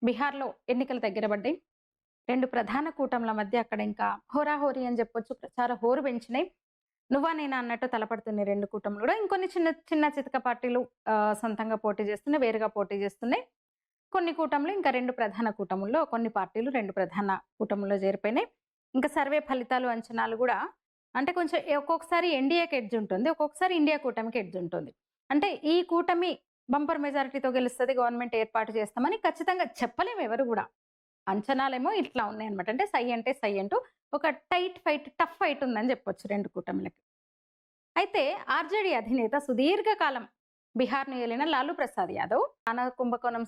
బీహార్‌లో ఎన్నికలు దగ్గర పడ్డాయి. 2 ప్రధాన కూటముల మధ్య అక్కడ ఇంకా హోరాహోరీ అని చెప్పొచ్చు. ప్రచార హోరు పెంచినాయి. నువ్వా నేనా అన్నట్టు తలపడుతున్నాయి 2 కూటములు గూడా. ఇంకొన్ని చిన్న చిన్న చితక పార్టీలు సొంతంగా పోటీ చేస్తున్నాయి. వేరుగా పోటీ చేస్తున్నాయి. కొన్ని కూటములు ఇంకా 2 ప్రధాన కూటముల్లో కొన్ని పార్టీలు 2 ప్రధాన కూటముల్లో చేరిపోయినాయి. ఇంకా సర్వే ఫలితాలు, అంచనాలు గూడా అంటే కొంచెం ఒక్కొక్కసారి ఎన్‌డీఏకి ఎడ్జ్ ఉంటుంది. ఒక్కొక్కసారి ఇండియా కూటమికి ఎడ్జ్ ఉంటుంది. అంటే ఈ కూటమి బంపర్ మెజారిటీతో గెలుస్తది, గవర్నమెంట్ ఏర్పాటు చేస్తామని ఖచ్చితంగా చెప్పలేము ఎవరు గూడా. అంచనాలేమో ఇట్లా ఉన్నాయన్నమాట. అంటే సై అంటూ ఒక టైట్ ఫైట్, టఫ్ ఫైట్ ఉందని చెప్పొచ్చు 2 కూటమిలకి. అయితే ఆర్‌జేడీ అధినేత సుదీర్ఘకాలం బీహార్‌ను ఏలిన లాలూ ప్రసాద్ యాదవ్ దాన కుంభకోణం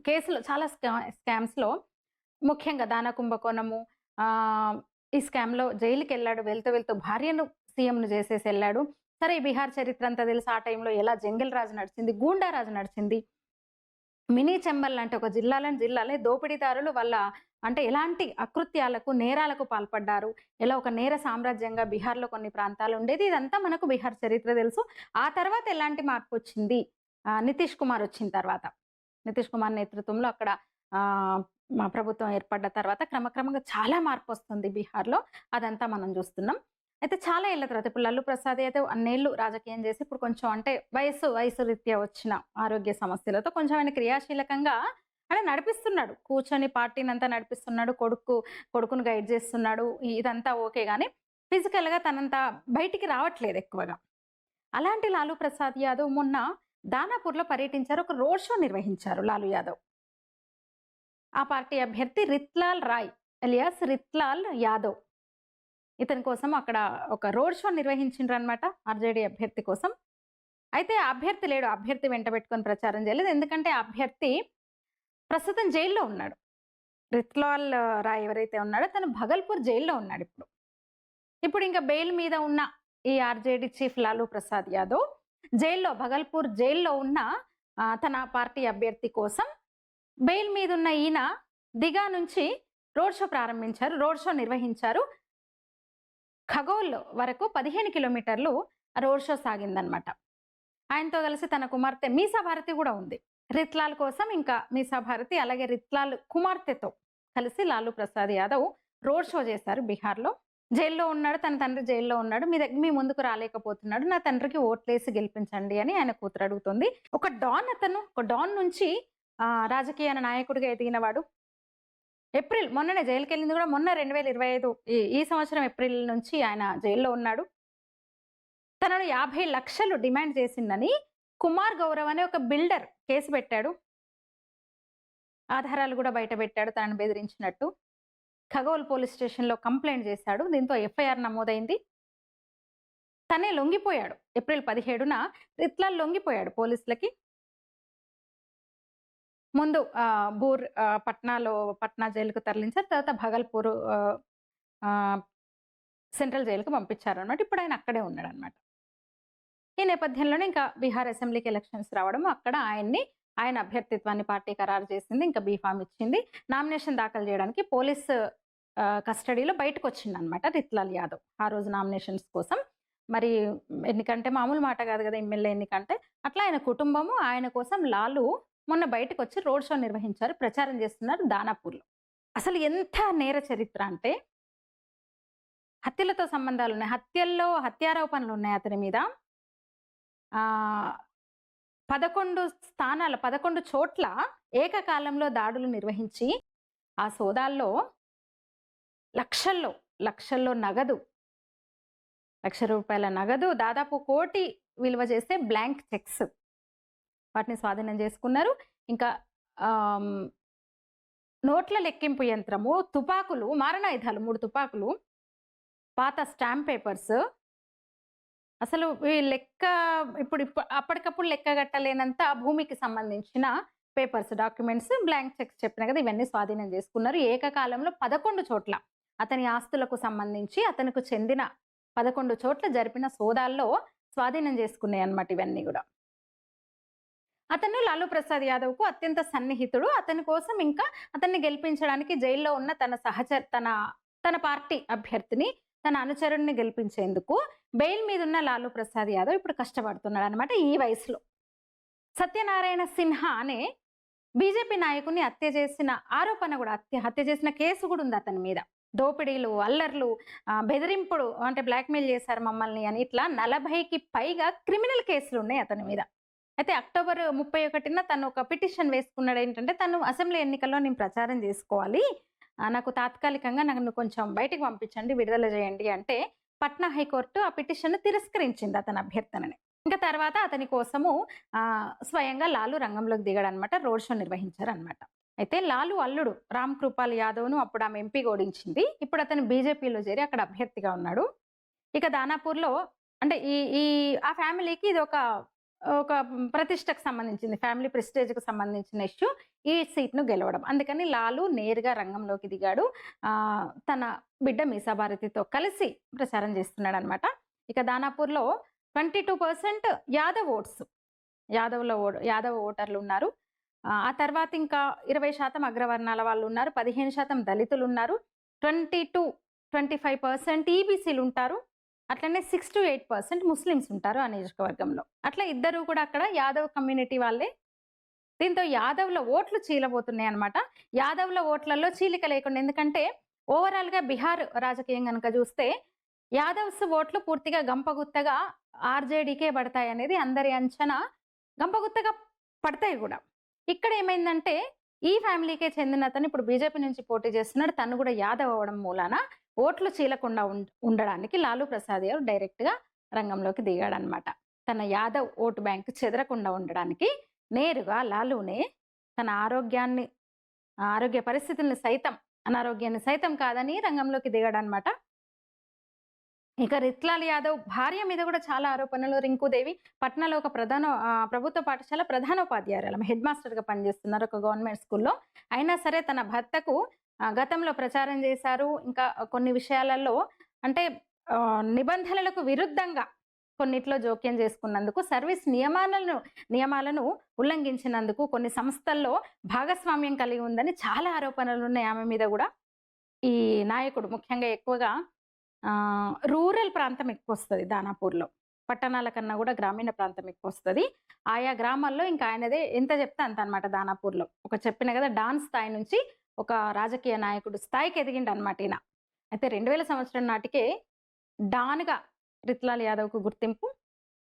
కేసులో చాలా స్కామ్స్‌లో ముఖ్యంగా దాన కుంభకోణము ఈ స్కామ్‌లో జైలుకెళ్ళాడు. వెళ్తూ వెళ్తూ భార్యను సీఎంను చేసేసెళ్ళాడు. సరే ఈ బీహార్ చరిత్ర అంతా తెలుసు. ఆ టైంలో ఎలా జంగిల్ రాజ్ నడిచింది, గూండా రాజ్ నడిచింది. మినీ చంబల్ లాంటి ఒక జిల్లాలే దోపిడీదారులు వాళ్ళ అంటే ఎలాంటి అకృత్యాలకు, నేరాలకు పాల్పడ్డారు. ఎలా ఒక నేర సామ్రాజ్యంగా బీహార్‌లో కొన్ని ప్రాంతాలు ఉండేది. ఇదంతా మనకు బీహార్ చరిత్ర తెలుసు. ఆ తర్వాత ఎలాంటి మార్పొచ్చింది? నితీష్ కుమార్ వచ్చిన తర్వాత. నితీష్ కుమార్ నేతృత్వంలో అక్కడ మా ప్రభుత్వం ఏర్పడ్డ తర్వాత క్రమక్రమంగా చాలా మార్పొస్తుంది బీహార్‌లో. అదంతా మనం చూస్తున్నాం. అయితే చాలా ఏళ్ల తర్వాత ఇప్పుడు లల్లు ప్రసాద్ యాదవ్ అన్నేళ్లు రాజకీయం చేసి ఇప్పుడు కొంచెం అంటే వయసు రీత్యా వచ్చిన ఆరోగ్య సమస్యలతో కొంచెం ఆయన క్రియాశీలకంగా ఆయన నడిపిస్తున్నాడు. కూర్చొని పార్టీనంతా నడిపిస్తున్నాడు. కొడుకును గైడ్ చేస్తున్నాడు. ఇదంతా ఓకే గానీ ఫిజికల్‌గా తనంత బయటికి రావట్లేదు ఎక్కువగా. అలాంటి లాలూ ప్రసాద్ యాదవ్ మొన్న దానాపూర్‌లో పర్యటించారు. ఒక రోడ్ షో నిర్వహించారు లాలూ యాదవ్. ఆ పార్టీ అభ్యర్థి రిత్లాల్ రాయ్ ఎలియాస్ రిత్లాల్ యాదవ్. ఇతని కోసం అక్కడ ఒక రోడ్ షో నిర్వహించిండ్రనమాట ఆర్‌జేడీ అభ్యర్థి కోసం. అయితే ఆ అభ్యర్థి లేడు. అభ్యర్థి వెంట పెట్టుకొని ప్రచారం చేయలేదు. ఎందుకంటే ఆ అభ్యర్థి ప్రస్తుతం జైల్‌లో ఉన్నాడు. రిత్లాల్ రాయ్ ఎవరైతే ఉన్నాడో తను భగల్పూర్ జైల్‌లో ఉన్నాడిప్పుడు. ఇప్పుడు ఇంకా బెయిల్ మీద ఉన్న ఈ ఆర్‌జేడీ చీఫ్ లాలూ ప్రసాద్ యాదవ్ భగల్పూర్ జైల్‌లో ఉన్న తన పార్టీ అభ్యర్థి కోసం బెయిల్ మీదున్న ఈయన దిగా నుంచి రోడ్ షో ప్రారంభించారు. రోడ్ షో నిర్వహించారు. ఖగోల్ వరకు 15 కిలోమీటర్లు రోడ్ షో సాగిందనమాట. ఆయనతో కలిసి తన కుమార్తె మీసా భారతి కూడా ఉంది. రిత్లాల్ కోసం ఇంకా మీసా భారతి అలాగే రిత్లాల్ కుమార్తెతో కలిసి లాలూ ప్రసాద్ యాదవ్ రోడ్ షో చేశారు బీహార్‌లో. జైల్‌లో ఉన్నాడు. తన తండ్రి జైల్‌లో ఉన్నాడు. మీ ముందుకు రాలేకపోతున్నాడు. నా తండ్రికి ఓట్లేసి గెలిపించండి అని ఆయన కూతురు అడుగుతుంది. ఒక డాన్ నుంచి రాజకీయ నాయకుడిగా ఎదిగినవాడు. మొన్ననే జైలుకెళ్ళింది కూడా మొన్న 2025 ఈ సంవత్సరం ఏప్రిల్ నుంచి ఆయన జైల్‌లో ఉన్నాడు. తనను 50 లక్షలు డిమాండ్ చేసిందని కుమార్ గౌరవ్ అనే ఒక బిల్డర్ కేసు పెట్టాడు. ఆధారాలు కూడా బయట పెట్టాడు తనను బెదిరించినట్టు. ఖగోల్ పోలీస్ స్టేషన్‌లో కంప్లెయింట్ చేశాడు. దీంతో ఎఫ్ఐఆర్ నమోదైంది. తనే లొంగిపోయాడు. ఏప్రిల్ 17న రిత్లాల్ లొంగిపోయాడు పోలీసులకి. ముందు పట్నా జైలుకు తరలించారు. తర్వాత భగల్పూర్ సెంట్రల్ జైలుకి పంపించారనమాట. ఇప్పుడు ఆయన అక్కడే ఉన్నాడనమాట. ఈ నేపథ్యంలోనే ఇంకా బీహార్ అసెంబ్లీకి ఎలక్షన్స్ రావడం అక్కడ ఆయన అభ్యర్థిత్వాన్ని పార్టీ ఖరారు చేసింది. ఇంకా బీఫామ్ ఇచ్చింది. నామినేషన్ దాఖలు చేయడానికి పోలీస్ కస్టడీలో బయటకొచ్చిండనమాట రిత్లాల్ యాదవ్. ఆ రోజు నామినేషన్స్ కోసం. మరి ఎన్నికంటే మామూలు మాట కాదు కదా! ఎమ్మెల్యే ఎన్నికంటే. అట్లా ఆయన కుటుంబము ఆయన కోసం లాలూ మొన్న బయటకొచ్చి రోడ్ షో నిర్వహించారు. ప్రచారం చేస్తున్నారు దానాపూర్‌లో. అసలు ఎంత నేర చరిత్ర అంటే హత్యలతో సంబంధాలున్నాయి. హత్యారోపణలున్నాయి అతని మీద. 11 చోట్ల ఏకకాలంలో దాడులు నిర్వహించి ఆ సోదాల్లో లక్షల్లో నగదు, ₹1,00,000 నగదు, దాదాపు 1 కోటి విలువ చేసే బ్లాంక్ చెక్స్ వాటిని స్వాధీనం చేసుకున్నారు. ఇంకా నోట్ల లెక్కింపు యంత్రము, తుపాకులు, మారణాయుధాలు 3 తుపాకులు, పాత స్టాంప్ పేపర్స్. అసలు ఈ అప్పటికప్పుడు లెక్కగట్టలేనంత భూమికి సంబంధించిన పేపర్స్, డాక్యుమెంట్స్, బ్లాంక్ చెక్స్ చెప్పిన కదా! ఇవన్నీ స్వాధీనం చేసుకున్నారు. ఏకకాలంలో 11 చోట్ల అతని ఆస్తులకు సంబంధించి అతనికి చెందిన 11 చోట్ల జరిపిన సోదాల్లో స్వాధీనం చేసుకున్నాయన్నమాట ఇవన్నీ గూడా. అతను లాలూ ప్రసాద్ యాదవ్‌కు అత్యంత సన్నిహితుడు. అతని కోసం ఇంకా అతన్ని గెలిపించడానికి జైల్‌లో ఉన్న తన పార్టీ అభ్యర్థిని, తన అనుచరుడిని గెలిపించేందుకు బెయిల్ మీదున్న లాలూ ప్రసాద్ యాదవ్ ఇప్పుడు కష్టపడుతున్నాడనమాట ఈ వయసులో. సత్యనారాయణ సిన్హా అనే బీజేపీ నాయకుడిని హత్య చేసిన ఆరోపణ కూడా హత్య చేసిన కేసు కూడా ఉంది అతని మీద. దోపిడీలు, అల్లర్లు, బెదిరింపుడు అంటే బ్లాక్‌మెయిల్ చేశారు మమ్మల్ని అని ఇట్లా 40కి పైగా క్రిమినల్ కేసులున్నాయి అతని మీద. అయితే అక్టోబర్ 31న తను ఒక పిటిషన్ వేసుకున్నాడేంటంటే, తను అసెంబ్లీ ఎన్నికల్లో నేను ప్రచారం చేసుకోవాలి. నాకు తాత్కాలికంగా నన్ను కొంచెం బయటికి పంపించండి, విడుదల చేయండి అంటే, పట్నా హైకోర్టు ఆ పిటిషన్‌ను తిరస్కరించింది అతని అభ్యర్థనని. ఇంకా తర్వాత అతని కోసము స్వయంగా లాలు రంగంలోకి దిగాడనమాట. Road show నిర్వహించారనమాట. అయితే లాలు అల్లుడు రామ్ కృపాల్ యాదవ్‌ను అప్పుడు ఆమె ఎంపీగా ఓడించింది. ఇప్పుడు అతను బీజేపీలో చేరి అక్కడ అభ్యర్థిగా ఉన్నాడు. ఇక దానాపూర్‌లో అంటే ఈ ఈ ఆ ఫ్యామిలీకి ఇది ఒక ప్రతిష్టకు సంబంధించింది. ఫ్యామిలీ ప్రెస్టేజ్‌కి సంబంధించిన ఇష్యూ ఈ సీట్‌ను గెలవడం. అందుకని లాలు నేరుగా రంగంలోకి దిగాడు. తన బిడ్డ మీసాభారతితో కలిసి ప్రచారం చేస్తున్నాడనమాట. ఇక దానాపూర్‌లో 22% యాదవ్ ఓట్స్. యాదవ్ ఓటర్లున్నారు. ఆ తర్వాత ఇంకా 20% అగ్రవర్ణాల వాళ్ళున్నారు. 15% దళితులున్నారు. 25% ఈబీసీలుంటారు. అట్లనే 6-8% ముస్లిమ్స్ ఉంటారు ఆ నియోజకవర్గంలో. అట్లా ఇద్దరు కూడా అక్కడ యాదవ్ కమ్యూనిటీ వాళ్ళే. దీంతో యాదవ్‌ల ఓట్లు చీలబోతున్నాయన్నమాట. యాదవ్‌ల ఓట్లలో చీలిక లేకుండా ఎందుకంటే ఓవరాల్‌గా బిహార్ రాజకీయం గనుక చూస్తే యాదవ్స్ ఓట్లు పూర్తిగా గంపగుత్తగా ఆర్‌జేడీకే పడతాయనేది అందరి అంచనా. గంపగుత్తగా పడతాయి గూడా. ఇక్కడ ఏమైందంటే ఈ ఫ్యామిలీకే చెందినతను ఇప్పుడు బీజేపీ నుంచి పోటీ చేస్తున్నాడు. తను కూడా యాదవ్ అవ్వడం మూలాన ఓట్లు చీలకుండా ఉండడానికి లాలూ ప్రసాద్ యాదవ్ డైరెక్ట్‌గా రంగంలోకి దిగాడన్నమాట. తన యాదవ్ ఓటు బ్యాంక్ చెదరకుండా ఉండడానికి నేరుగా లాలూనే తన ఆరోగ్య పరిస్థితుల్ని సైతం, అనారోగ్యాన్ని సైతం కాదని రంగంలోకి దిగాడన్నమాట. ఇక రిత్లాల్ యాదవ్ భార్య మీద కూడా చాలా ఆరోపణలు. రింకుదేవి పట్నాలో ఒక ప్రభుత్వ పాఠశాల ప్రధానోపాధ్యాయురాలు. హెడ్ మాస్టర్‌గా పనిచేస్తున్నారు ఒక గవర్నమెంట్ స్కూల్‌లో. అయినా సరే తన భర్తకు గతంలో ప్రచారం చేశారు. ఇంకా కొన్ని విషయాలలో అంటే నిబంధనలకు విరుద్ధంగా కొన్నిట్లో జోక్యం చేసుకున్నందుకు, సర్వీస్ నియమాలను ఉల్లంఘించినందుకు, కొన్ని సంస్థల్లో భాగస్వామ్యం కలిగి ఉందని చాలా ఆరోపణలున్నాయి ఆమె మీద గూడా. ఈ నాయకుడు ముఖ్యంగా ఎక్కువగా రూరల్ ప్రాంతం ఎక్కువొస్తది దానాపూర్‌లో. పట్టణాల కన్నా గూడా గ్రామీణ ప్రాంతం ఎక్కువొస్తది. ఆయా గ్రామాల్లో ఇంకా ఆయనదే ఎంత చెప్తే అంత అన్నమాట దానాపూర్‌లో. చెప్పిన గదా! డాన్ స్థాయి నుంచి ఒక రాజకీయ నాయకుడు స్థాయికి ఎదిగిండన్నమాట ఈయన. అయితే 2000 సంవత్సరం నాటికే డాన్‌గా రిత్లాల్ యాదవ్‌కు గుర్తింపు.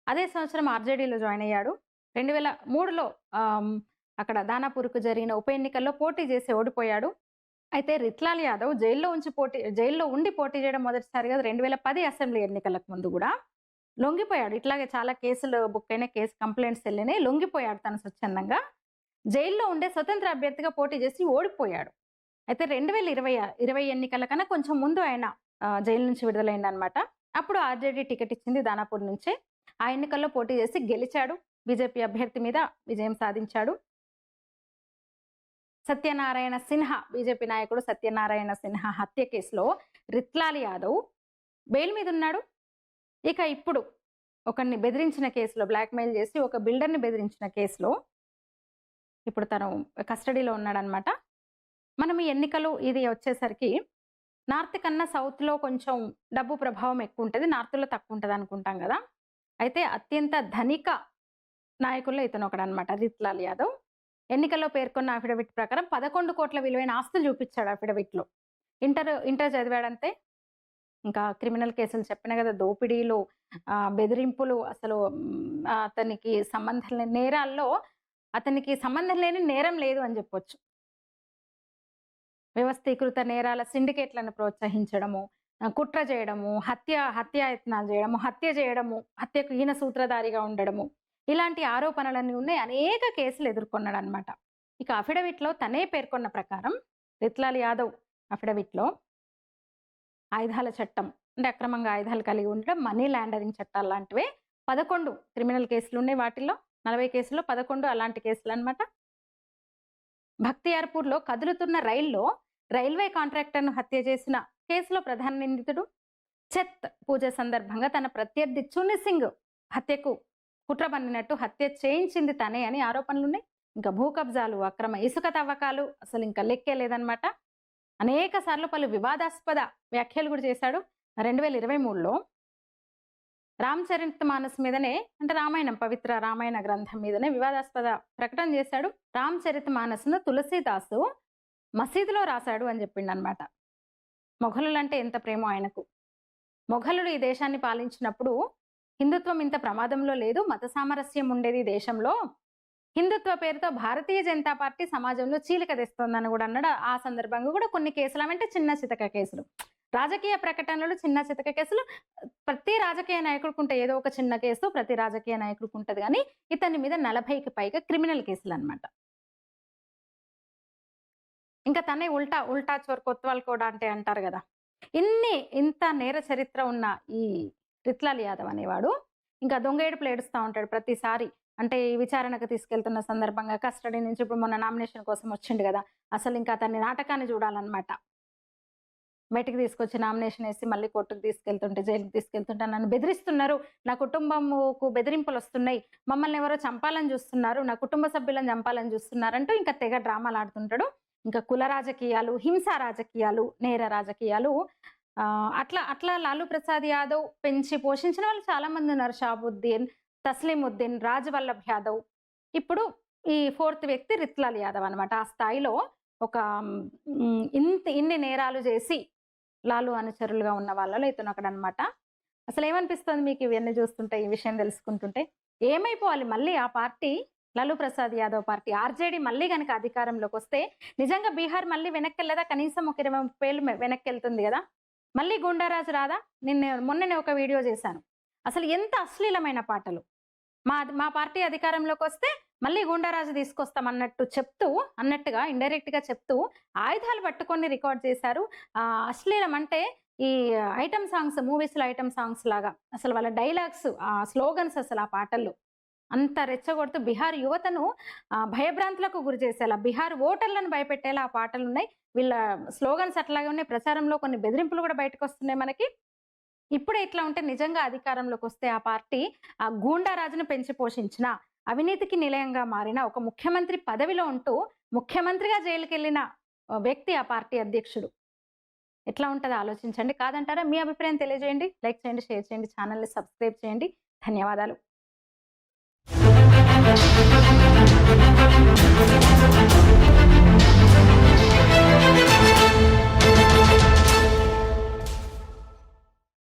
అదే సంవత్సరం ఆర్‌జేడీలో జాయిన్ అయ్యాడు. 2003లో అక్కడ దానాపూర్‌కు జరిగిన ఉప ఎన్నికల్లో పోటీ చేసి ఓడిపోయాడు. అయితే రిత్లాల్ యాదవ్ జైల్లో ఉండి పోటీ చేయడం మొదటిసారిగా 2010 అసెంబ్లీ ఎన్నికలకు ముందు గూడా లొంగిపోయాడు. ఇట్లాగే చాలా కేసులు బుక్ అయినాయి. కంప్లెయింట్స్ ఎళ్ళినాయి. లొంగిపోయాడు తను స్వచ్ఛందంగా. జైల్లో ఉండే స్వతంత్ర అభ్యర్థిగా పోటీ చేసి ఓడిపోయాడు. అయితే 2020 ఎన్నికల కన్నా కొంచెం ముందు ఆయన జైలు నుంచి విడుదలైండనమాట. అప్పుడు ఆర్‌జేడీ టికెట్ ఇచ్చింది దానాపూర్ నుంచే. ఆ ఎన్నికల్లో పోటీ చేసి గెలిచాడు. బీజేపీ అభ్యర్థి మీద విజయం సాధించాడు. బీజేపీ నాయకుడు సత్యనారాయణ సిన్హా హత్య కేసులో రిత్లాల్ యాదవ్ బెయిల్ మీద ఉన్నాడు. ఇక ఇప్పుడు ఒకరిని బెదిరించిన కేసులో బ్లాక్‌మెయిల్ చేసి ఒక బిల్డర్‌ని బెదిరించిన కేసులో ఇప్పుడు తను కస్టడీలో ఉన్నాడనమాట. మనం ఈ ఎన్నికలు ఇది వచ్చేసరికి నార్త్ కన్నా సౌత్‌లో కొంచెం డబ్బు ప్రభావం ఎక్కువుంటది. నార్త్‌లో తక్కువుంటది అనుకుంటాం గదా! అయితే అత్యంత ధనిక నాయకుల్లో ఇతను ఒకడనమాట రిత్లాల్ యాదవ్. ఎన్నికల్లో పేర్కొన్న అఫిడవిట్ ప్రకారం 11 కోట్ల విలువైన ఆస్తులు చూపిచ్చాడు అఫిడవిట్‌లో. ఇంటర్ చదివాడంతే. ఇంకా క్రిమినల్ కేసులు చెప్పిన గదా! దోపిడీలు, బెదిరింపులు అసలు అతనికి సంబంధం లేని నేరాల్లో అతనికి సంబంధం లేని నేరం లేదు అని జెప్పొచ్చు. వ్యవస్థీకృత నేరాల సిండికేట్‌లను ప్రోత్సహించడము, కుట్ర చేయడము, హత్యాయత్నాలు చేయడము, హత్యకు ఈయన సూత్రధారిగా ఉండడము. ఇలాంటి ఆరోపణలన్నీ ఉన్నాయి. అనేక కేసులు ఎదుర్కొన్నాడనమాట. ఇక అఫిడవిట్‌లో తనే పేర్కొన్న ప్రకారం రిత్లాల్ యాదవ్ అఫిడవిట్‌లో ఆయుధాల చట్టం అంటే అక్రమంగా ఆయుధాలు కలిగి ఉండడం, మనీ లాండరింగ్ చట్టాలు లాంటివే 11 క్రిమినల్ కేసులున్నాయి వాటిల్లో. 40 కేసుల్లో 11 అలాంటి కేసులనమాట. బఖ్తియార్‌పూర్‌లో కదులుతున్న రైల్వే కాంట్రాక్టర్‌ను హత్య చేసిన కేసులో ప్రధాన నిందితుడు. ఛత్ పూజ సందర్భంగా తన ప్రత్యర్థి చున్ని సింగ్ హత్యకు కుట్ర పన్నినట్టు హత్య చేయించింది తనే అని ఆరోపణలున్నాయి. ఇంకా భూ కబ్జాలు, అక్రమ ఇసుక తవ్వకాలు అసలు ఇంకా లెక్కే లేదనమాట. అనేక సార్లు పలు వివాదాస్పద వ్యాఖ్యలు కూడా చేశాడు. 2023లో రామచరితమానస్ మీదనే, అంటే రామాయణం, పవిత్ర రామాయణ గ్రంథం మీదనే వివాదాస్పద ప్రకటన చేశాడు. రామచరితమానస్ను తులసీదాసు మసీదులో రాశాడు అని చెప్పిండనమాట. మొఘలులంటే ఎంత ప్రేమో ఆయనకు. మొఘలులు ఈ దేశాన్ని పాలించినప్పుడు హిందుత్వం ఇంత ప్రమాదంలో లేదు, మత సామరస్యం ఉండేది దేశంలో, హిందుత్వ పేరుతో భారతీయ జనతా పార్టీ సమాజంలో చీలిక తెస్తోందని కూడా అన్నాడు. ఆ సందర్భంగా కూడా కొన్ని కేసులు, అంటే చిన్న చితక కేసులు, రాజకీయ ప్రకటనలు, చిన్న చితక కేసులు. ప్రతి రాజకీయ నాయకుడికి ఉంటే ఏదో ఒక చిన్న కేసు, ప్రతి రాజకీయ నాయకుడికి ఉంటుంది. కానీ ఇతని మీద 40కి పైగా క్రిమినల్ కేసులు అనమాట. ఇంకా తనే ఉల్టా చోర్ కొత్వాల్ కూడా అంటే అంటారు కదా. ఇంత నేర చరిత్ర ఉన్న ఈ రిత్లాల్ యాదవ్ అనేవాడు ఇంకా దొంగ ఏడుపులు ఏడుస్తూ ఉంటాడు ప్రతిసారి. అంటే ఈ విచారణకు తీసుకెళ్తున్న సందర్భంగా కస్టడీ నుంచి ఇప్పుడు మొన్న నామినేషన్ కోసం వచ్చిండు కదా, అసలు ఇంకా అతన్ని నాటకాన్ని చూడాలన్నమాట. బయటికి తీసుకొచ్చి నామినేషన్ వేసి మళ్ళీ కోర్టుకు తీసుకెళ్తుంటే, జైలుకి తీసుకెళ్తుంటే నన్ను బెదిరిస్తున్నారు, నా కుటుంబంకు బెదిరింపులు వస్తున్నాయి, మమ్మల్ని ఎవరో చంపాలని చూస్తున్నారు, నా కుటుంబ సభ్యులను చంపాలని చూస్తున్నారంటూ ఇంకా తెగ డ్రామాలు ఆడుతుంటాడు. ఇంకా కుల రాజకీయాలు, హింసా రాజకీయాలు, నేర రాజకీయాలు, అట్లా లాలూ ప్రసాద్ యాదవ్ పెంచి పోషించిన వాళ్ళు చాలా మంది ఉన్నారు. షాబుద్దీన్, తస్లీముద్దీన్, రాజ్ వల్లభ్ యాదవ్, ఇప్పుడు ఈ 4th వ్యక్తి రిత్లాల్ యాదవ్ అనమాట. ఆ స్థాయిలో ఒక ఇన్ని నేరాలు చేసి లాలు అనుచరులుగా ఉన్న వాళ్ళలో ఇతను ఒకడనమాట. అసలు ఏమనిపిస్తుంది మీకు ఇవన్నీ చూస్తుంటే, ఈ విషయం తెలుసుకుంటుంటే? ఏమైపోవాలి మళ్ళీ ఆ party, Lalu Prasad Yadav party, RJD మళ్ళీ కనుక అధికారంలోకి వస్తే నిజంగా బీహార్ మళ్ళీ వెనక్కి వెళ్ళదా? కనీసం ఒక 20-30 ఏళ్ళు వెనక్కి వెళ్తుంది కదా. మళ్ళీ గుండారాజు రాదా? మొన్ననే ఒక వీడియో చేశాను. అసలు ఎంత అశ్లీలమైన పాటలు. మా పార్టీ అధికారంలోకి వస్తే మళ్ళీ గుండారాజు తీసుకొస్తాం అన్నట్టుగా ఇండైరెక్ట్గా చెప్తూ ఆయుధాలు పట్టుకొని రికార్డ్ చేశారు. అశ్లీలం అంటే ఈ ఐటమ్ సాంగ్స్, మూవీస్లో ఐటమ్ సాంగ్స్ లాగా అసలు వాళ్ళ డైలాగ్స్, స్లోగన్స్ అసలు ఆ పాటల్లో అంత రెచ్చగొడుతూ బీహార్ యువతను భయభ్రాంతులకు గురి చేసేలా, బీహార్ ఓటర్లను భయపెట్టేలా ఆ పాటలు ఉన్నాయి. వీళ్ళ స్లోగన్స్ అట్లాగే ఉన్నాయి. ప్రచారంలో కొన్ని బెదిరింపులు కూడా బయటకు వస్తున్నాయి మనకి. ఇప్పుడే ఇట్లా ఉంటే నిజంగా అధికారంలోకి వస్తే ఆ పార్టీ ఆ గూండారాజును పెంచి పోషించిన, అవినీతికి నిలయంగా మారిన, ఒక ముఖ్యమంత్రి పదవిలో ఉంటూ ముఖ్యమంత్రిగా జైలుకి వెళ్ళిన వ్యక్తి ఆ పార్టీ అధ్యక్షుడు. ఎట్లా ఉంటుందో ఆలోచించండి. కాదంటారా? మీ అభిప్రాయం తెలియజేయండి. లైక్ చేయండి, షేర్ చేయండి, ఛానల్ని సబ్స్క్రైబ్ చేయండి. ధన్యవాదాలు.